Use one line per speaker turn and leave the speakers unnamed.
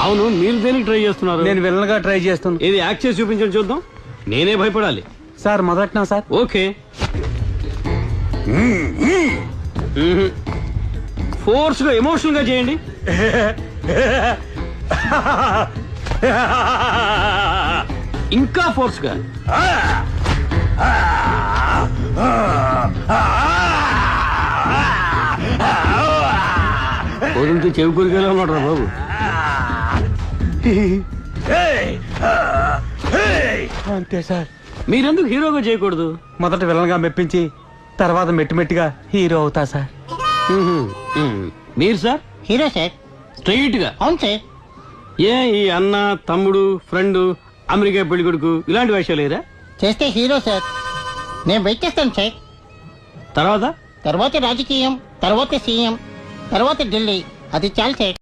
అవును, మీరు దేనికి ట్రై చేస్తున్నారు?
నేను విలన్ గా ట్రై చేస్తాను.
ఇది యాక్ట్ చేసి చూపించండి చూద్దాం. నేనే భయపడాలి.
సార్ మొదటినా సార్?
ఓకే. ఫోర్స్ గా ఎమోషనల్ గా చేయండి. ఇంకా ఫోర్స్ గా. వదిలితే చెవి కొరికేలా ఉన్నాడు రా బాబు.
అంతే సార్.
మీరెందుకు హీరోగా చేయకూడదు?
మొదట విలన్ గా మెప్పించి తర్వాత మెట్టిమెట్టిగా హీరో అవుతా సార్.
మీరు సార్?
Hero sir.
స్ట్రైట్ గా?
అవును సార్.
ఏ ఈ అన్న తమ్ముడు ఫ్రెండ్ అమెరికా పెళ్ళికొడుకు ఇలాంటి వేషాలు లేరా?
చేస్తే హీరో సార్. నేను వెయిట్ చేస్తాను సార్.
తర్వాత
తర్వాత రాజకీయం, తర్వాత సీఎం, తర్వాత ఢిల్లీ. అది చాలు సార్.